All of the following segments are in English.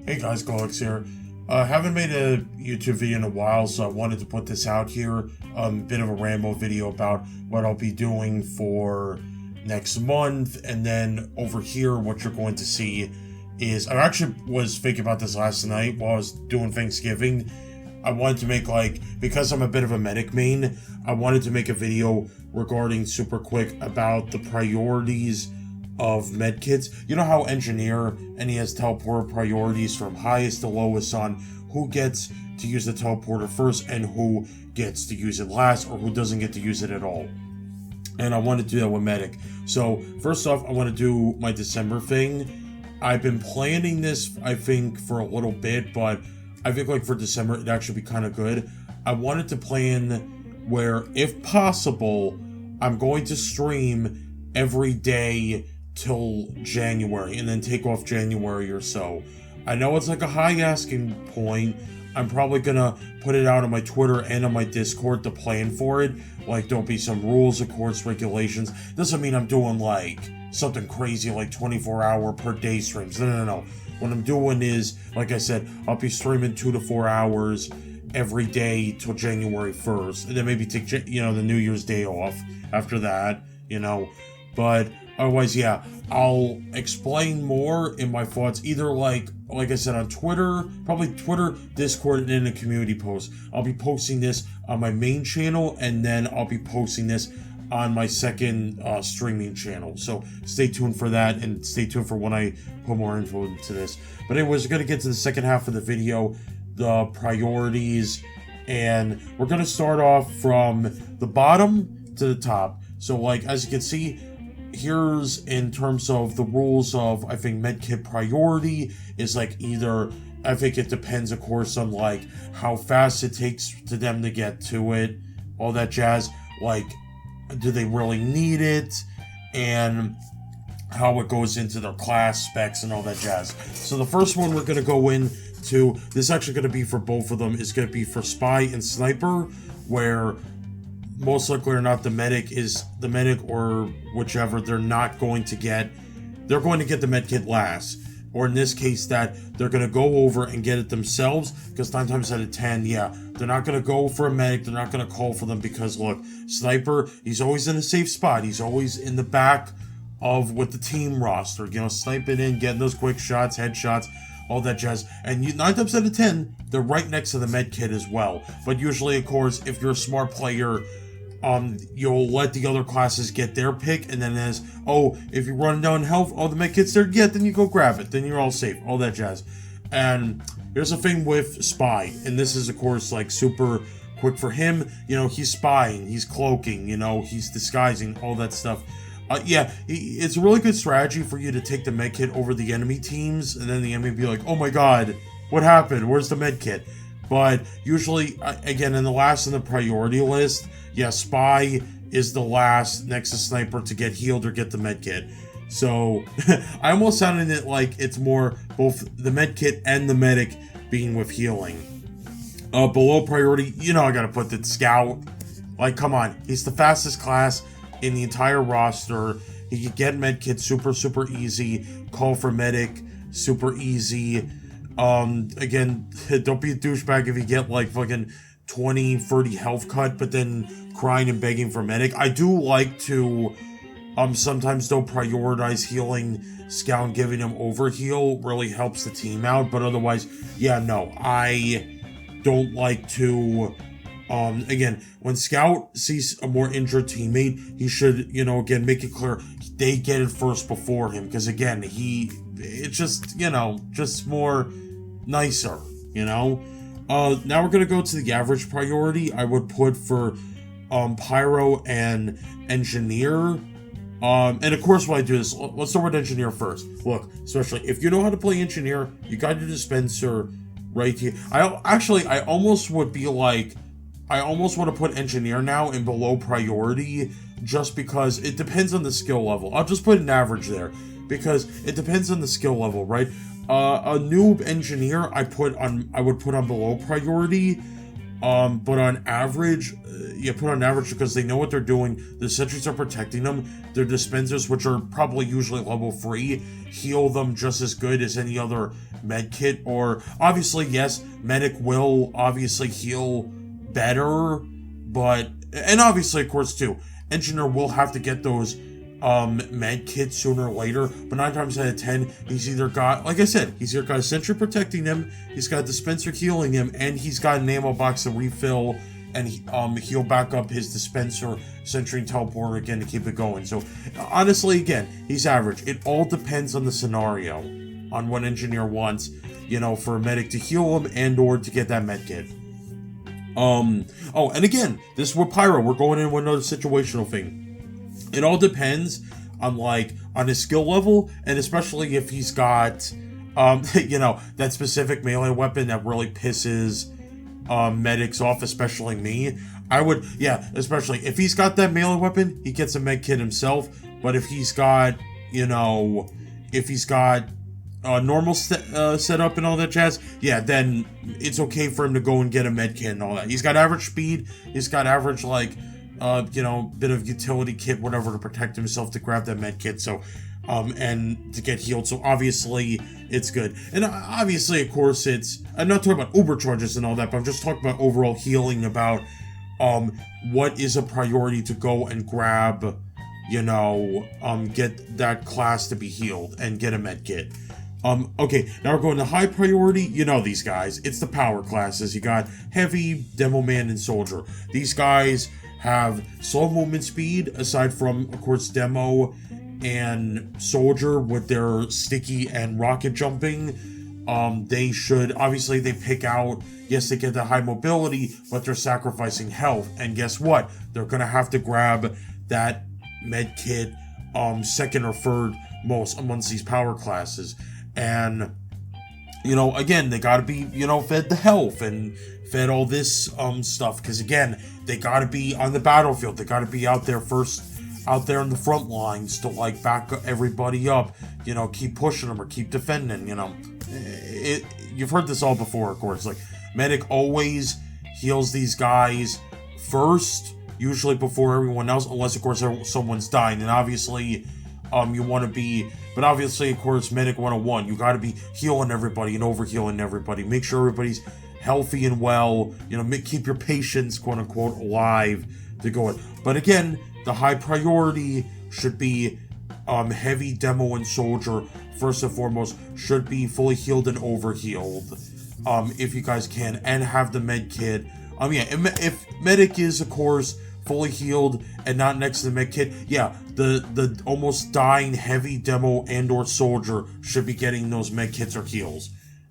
Hey guys, Claylex here. Haven't made a YouTube video in a while, so I wanted to put this out here. Bit of a Ramble video about what I'll be doing for next month, and then over here, what you're going to see is, I actually was thinking about this last night while I was doing Thanksgiving. I wanted to make, because I'm a bit of a medic main, I wanted to make a video regarding super quick about the priorities of medkits. You know how engineer, and he has teleporter priorities from highest to lowest on who gets to use the teleporter first and who gets to use it last, or who doesn't get to use it at all. And I want to do that with medic. So first off, I want to do my December thing. I've been planning this, I think, for a little bit, but I think for December it'd actually be kind of good. I wanted to plan where, if possible, I'm going to stream every day till January, and then take off January or so. I know it's a high asking point. I'm probably gonna put it out on my Twitter and on my Discord to plan for it. There'll be some rules, of course, regulations. Doesn't mean I'm doing something crazy 24-hour per day streams. No. What I'm doing is, like I said, I'll be streaming 2 to 4 hours every day till January 1st, and then maybe take the New Year's Day off after that, but otherwise, yeah, I'll explain more in my thoughts, either like I said, on Twitter, probably Twitter, Discord, and in a community post. I'll be posting this on my main channel, and then I'll be posting this on my second streaming channel. So stay tuned for that, and stay tuned for when I put more info into this. But anyways, we're going to get to the second half of the video, the priorities, and we're going to start off from the bottom to the top. So as you can see, here's in terms of the rules of, I think, medkit priority is either, I think it depends, of course, on how fast it takes to them to get to it, all that jazz, do they really need it, and how it goes into their class specs and all that jazz. So the first one we're going to go into, this is actually going to be for both of them, is going to be for spy and sniper, where most likely or not, the medic or whichever, they're going to get the medkit last. Or in this case, that they're going to go over and get it themselves, because 9 times out of 10, yeah, they're not going to go for a medic, they're not going to call for them, because look, sniper, he's always in a safe spot, he's always in the back of with the team roster, sniping in, getting those quick shots, headshots, all that jazz. And 9 times out of 10, they're right next to the medkit as well. But usually, of course, if you're a smart player, you'll let the other classes get their pick, and then if you're running down health, the medkit's there, yeah, then you go grab it, then you're all safe, all that jazz. And here's the thing with spy, and this is, of course, super quick for him. He's spying, he's cloaking, he's disguising, all that stuff. Yeah, it's a really good strategy for you to take the medkit over the enemy teams, and then the enemy be like, oh my god, what happened, where's the medkit? But usually, again, in the priority list, yeah, spy is the last next to sniper to get healed or get the medkit. So I almost sounded it it's more both the medkit and the medic being with healing. Below priority, I gotta put the scout. Come on, he's the fastest class in the entire roster. He can get medkit super easy. Call for medic, super easy. Again, don't be a douchebag if you get fucking 20, 30 health cut, but then crying and begging for medic. I do like to, sometimes though, prioritize healing scout, and giving him overheal really helps the team out, but otherwise, yeah, no, I don't like to, again, when scout sees a more injured teammate, he should, again, make it clear they get it first before him, because again, it's just, just more nicer, now we're going to go to the average priority. I would put for pyro and engineer. And of course, when I do this, let's start with engineer first. Look, especially if you know how to play engineer, you got your dispenser right here. I almost would be I almost want to put engineer now in below priority, just because it depends on the skill level. I'll just put an average there, because it depends on the skill level, right? A noob engineer I would put on below priority, But on average, put on average because they know what they're doing. The sentries are protecting them. Their dispensers, which are probably usually level 3, heal them just as good as any other medkit. Or obviously, yes, medic will obviously heal better, but and obviously, of course, too, engineer will have to get those med kit sooner or later, but 9 times out of 10 he's either got, like I said, he's either got a sentry protecting him, he's got a dispenser healing him, and he's got an ammo box to refill and heal back up his dispenser, sentry, and teleporter again to keep it going. So honestly, again, he's average. It all depends on the scenario, on what engineer wants, for a medic to heal him and or to get that med kit. Oh, and again, this is with Pyro, we're going in with another situational thing. It all depends on his skill level, and especially if he's got, that specific melee weapon that really pisses medics off, especially me. Especially if he's got that melee weapon, he gets a med kit himself. But if he's got, normal setup and all that jazz, then it's okay for him to go and get a med kit and all that. He's got average speed, he's got average, bit of utility kit, whatever, to protect himself, to grab that med kit, so, and to get healed, so obviously, it's good. And obviously, of course, I'm not talking about uber charges and all that, but I'm just talking about overall healing, about, what is a priority to go and grab, get that class to be healed, and get a med kit. Okay, now we're going to high priority. These guys, it's the power classes. You got Heavy, Demo Man, and Soldier. These guys have slow movement speed, aside from, of course, Demo and Soldier with their sticky and rocket jumping. They should, obviously, they pick out, yes, they get the high mobility, but they're sacrificing health. And guess what? They're going to have to grab that med kit second or third most amongst these power classes. And, again, they gotta be, fed the health and fed all this stuff, because again, they gotta be on the battlefield. They gotta be out there in the front lines to back everybody up, keep pushing them or keep defending. You've heard this all before, of course. Medic always heals these guys first, usually before everyone else, unless of course someone's dying. And obviously, you want to be, but obviously, of course, Medic 101, you got to be healing everybody and overhealing everybody. Make sure everybody's healthy and well, keep your patients, quote unquote, alive to go in. But again, the high priority should be Heavy, Demo, and Soldier, first and foremost, should be fully healed and overhealed, if you guys can, and have the med kit. If Medic is, of course, fully healed and not next to the med kit, the almost dying Heavy, Demo, and or Soldier should be getting those med kits or heals.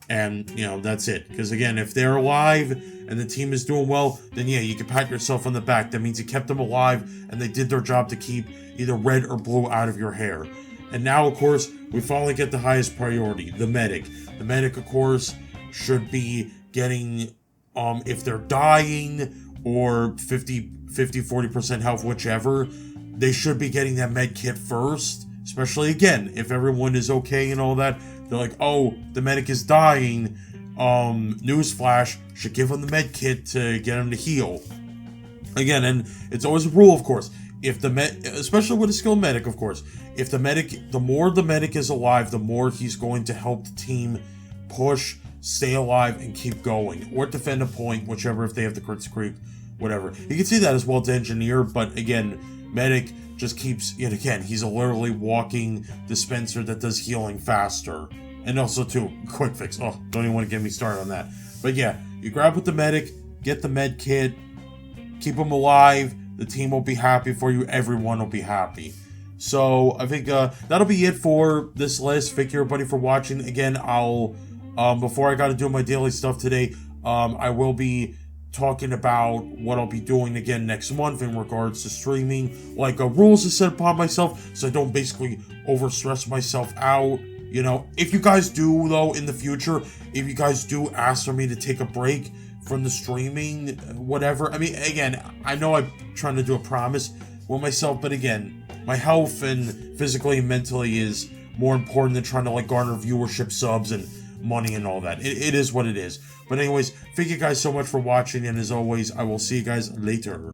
And, that's it. Because again, if they're alive and the team is doing well, then you can pat yourself on the back. That means you kept them alive and they did their job to keep either red or blue out of your hair. And now, of course, we finally get the highest priority, the medic. The medic, of course, should be getting, if they're dying or 40% health, whichever, they should be getting that med kit first. Especially, again, if everyone is okay and all that. They're like, oh, the medic is dying. Newsflash, should give him the med kit to get him to heal. Again, and it's always a rule, of course. If the especially with a skilled medic, of course, if the more the medic is alive, the more he's going to help the team push, stay alive, and keep going, or defend a point, whichever, if they have the crits creep, whatever. You can see that as well to engineer, but again, medic just keeps, yet again, he's a literally walking dispenser that does healing faster. And also, too, quick fix. Oh, don't even want to get me started on that. But yeah, you grab with the medic, get the med kit, keep him alive, the team will be happy for you, everyone will be happy. So, I think that'll be it for this list. Thank you, everybody, for watching. Again, I'll, before I gotta do my daily stuff today, I will be talking about what I'll be doing again next month in regards to streaming, rules to set upon myself, so I don't basically overstress myself out. If you guys do, though, in the future, if you guys do ask for me to take a break from the streaming, whatever, again, I know I'm trying to do a promise with myself, but again, my health and physically and mentally is more important than trying to garner viewership, subs, and money and all that. It is what it is. But anyways, thank you guys so much for watching, and as always, I will see you guys later.